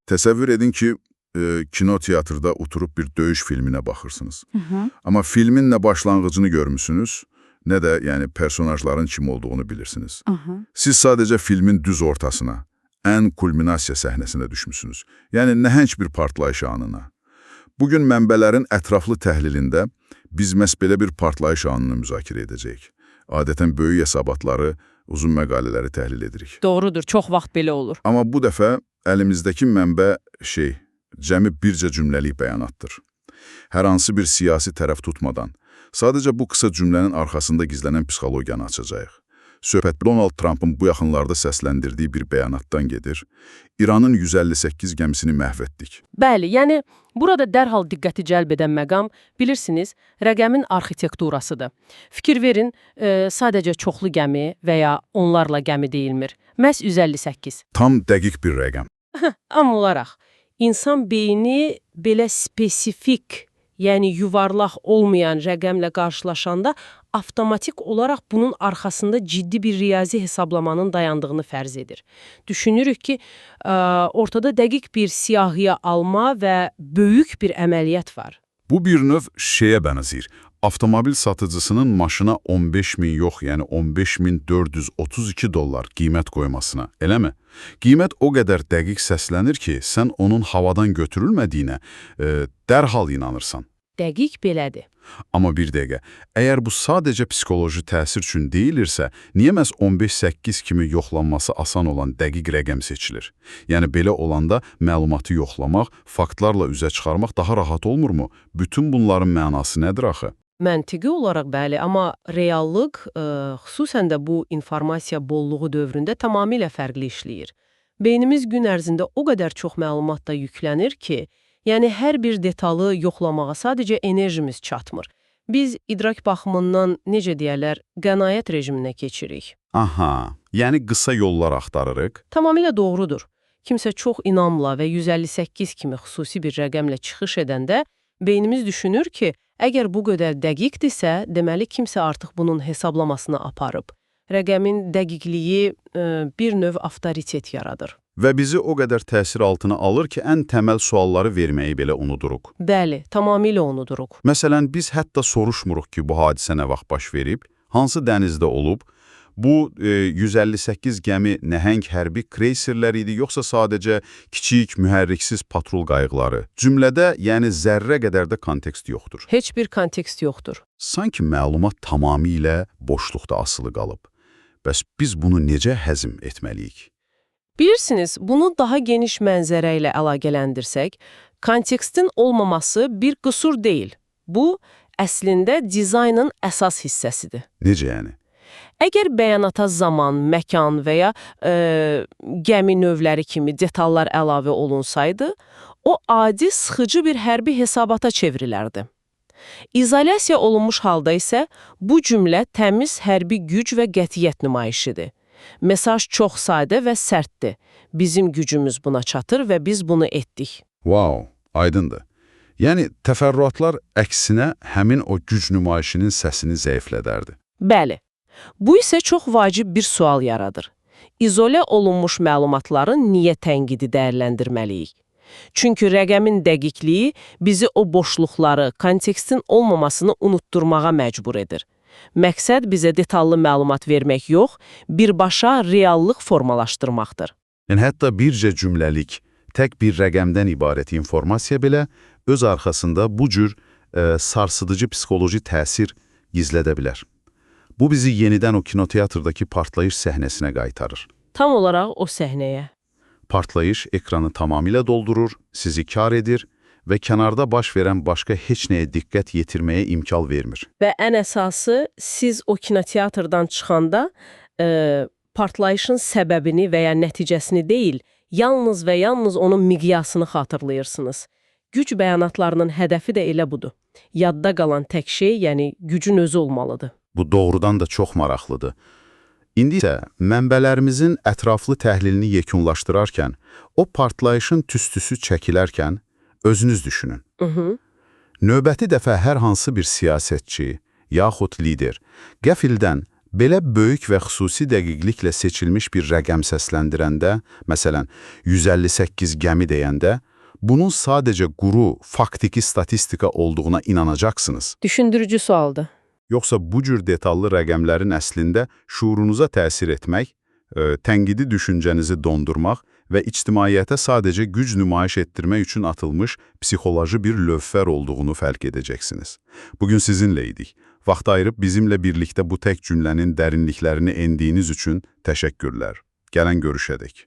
Təsəvvür edin ki, kino teatrda oturub bir döyüş filminə baxırsınız. Amma filmin nə başlanğıcını görmüsünüz, nə də yəni personajların kim olduğunu bilirsiniz. Siz sadəcə filmin düz ortasına, ən kulminasiya səhnəsinə düşmüsünüz. Yəni nəhəng bir partlayış anına. Bugün mənbələrin ətraflı təhlilində biz məhz belə bir partlayış anını müzakirə edəcəyik. Adətən böyük hesabatları, uzun məqalələri təhlil edirik. Doğrudur, çox vaxt belə olur. Amma bu dəfə əlimizdəki mənbə cəmi bircə cümləlik bəyanatdır. Hər hansı bir siyasi tərəf tutmadan, sadəcə bu qısa cümlənin arxasında gizlənən psixologiyanı açacağıq. Söhbət Donald Trump'ın bu yaxınlarda səsləndirdiyi bir bəyanatdan gedir. İranın 158 gəmisini məhv etdik. Bəli, yəni burada dərhal diqqəti cəlb edən məqam, bilirsiniz, rəqəmin arxitekturasıdır. Fikir verin, sadəcə çoxlu gəmi və ya onlarla gəmi deyilmir. Məhz 158. Tam dəqiq bir rəqəm. Am olaraq, insan beyni belə spesifik, yəni yuvarlaq olmayan rəqəmlə qarşılaşanda avtomatik olaraq bunun arxasında ciddi bir riyazi hesablamanın dayandığını fərz edir. Düşünürük ki, ortada dəqiq bir siyahıya alma və böyük bir əməliyyat var. Bu bir növ şeyə bənzir. Avtomobil satıcısının maşına 15.000 yox, yəni 15.432 dollar qiymət qoymasına, eləmi? Qiymət o qədər dəqiq səslənir ki, sən onun havadan götürülmədiyinə dərhal inanırsan. Dəqiq belədir. Amma bir dəqiqə, əgər bu sadəcə psixoloji təsir üçün deyilirsə, niyə məhz 15.8 kimi yoxlanması asan olan dəqiq rəqəm seçilir? Yəni belə olanda məlumatı yoxlamaq, faktlarla üzə çıxarmaq daha rahat olmurmu? Bütün bunların mənası nədir axı? Məntiqi olaraq bəli, amma reallıq, xüsusən də bu informasiya bolluğu dövründə tamamilə fərqli işləyir. Beynimiz gün ərzində o qədər çox məlumatla yüklənir ki, yəni hər bir detalı yoxlamağa sadəcə enerjimiz çatmır. Biz idrak baxımından, necə deyərlər, qənaət rejiminə keçirik. Aha, yəni qısa yollar axtarırıq. Tamamilə doğrudur. Kimsə çox inamla və 158 kimi xüsusi bir rəqəmlə çıxış edəndə, beynimiz düşünür ki, əgər bu qədər dəqiqdirsə, deməli kimsə artıq bunun hesablamasını aparıb. Rəqəmin dəqiqliyi bir növ avtoritet yaradır. Və bizi o qədər təsir altına alır ki, ən təməl sualları verməyi belə unuduruq. Bəli, tamamilə unuduruq. Məsələn, biz hətta soruşmuruq ki, bu hadisə nə vaxt baş verib, hansı dənizdə olub, bu 158 gəmi nəhəng hərbi kreyserlər idi, yoxsa sadəcə kiçik, mühərriksiz patrul qayıqları. Cümlədə, yəni zərrə qədər də kontekst yoxdur. Heç bir kontekst yoxdur. Sanki məlumat tamamilə boşluqda asılı qalıb. Bəs biz bunu necə həzm etməliyik? Bilirsiniz, bunu daha geniş mənzərə ilə əlaqələndirsək, kontekstin olmaması bir qüsur deyil. Bu, əslində dizaynın əsas hissəsidir. Necə yəni? Əgər bəyanata zaman, məkan və ya gəmi növləri kimi detallar əlavə olunsaydı, o adi sıxıcı bir hərbi hesabata çevrilərdi. İzolyasiya olunmuş halda isə bu cümlə təmiz hərbi güc və qətiyyət nümayişidir. Mesaj çox sadə və sərtdir. Bizim gücümüz buna çatır və biz bunu etdik. Wow, aydındır. Yəni, təfərrüatlar əksinə həmin o güc nümayişinin səsini zəiflədərdi. Bəli. Bu isə çox vacib bir sual yaradır. İzolə olunmuş məlumatları niyə tənqidi dəyərləndirməliyik? Çünki rəqəmin dəqiqliyi bizi o boşluqları, kontekstin olmamasını unutturmağa məcbur edir. Məqsəd bizə detallı məlumat vermək yox, birbaşa reallıq formalaşdırmaqdır. Yəni, hətta bircə cümləlik, tək bir rəqəmdən ibarət informasiya belə öz arxasında bu cür sarsıdıcı psixoloji təsir gizlədə bilər. Bu bizi yenidən o kinoteatrdakı partlayış səhnəsinə qaytarır. Tam olaraq o səhnəyə. Partlayış ekranı tamamilə doldurur, sizi kar edir və kənarda baş verən başqa heç nəyə diqqət yetirməyə imkan vermir. Və ən əsası, siz o kinoteatrdan çıxanda partlayışın səbəbini və ya nəticəsini deyil, yalnız və yalnız onun miqyasını xatırlayırsınız. Güc bəyanatlarının hədəfi də elə budur. Yadda qalan tək şey, yəni gücün özü olmalıdır. Bu doğrudan da çox maraqlıdır. İndi isə mənbələrimizin ətraflı təhlilini yekunlaşdırarkən, o partlayışın tüstüsü çəkilərkən özünüz düşünün. Növbəti dəfə hər hansı bir siyasətçi, yaxud lider qəfildən Belə böyük və xüsusi dəqiqliklə seçilmiş bir rəqəm səsləndirəndə, məsələn, 158 gəmi deyəndə, bunun sadəcə quru, faktiki statistika olduğuna inanacaqsınız. Düşündürücü sualdır. Yoxsa bu cür detallı rəqəmlərin əslində şuurunuza təsir etmək, tənqidi düşüncənizi dondurmaq və ictimaiyyətə sadəcə güc nümayiş etdirmək üçün atılmış psixoloji bir lövfər olduğunu fərq edəcəksiniz. Bugün sizinlə idik. Vaxt ayırıb bizimlə birlikdə bu tək cümlənin dərinliklərini endiyiniz üçün təşəkkürlər. Gələn görüşədək.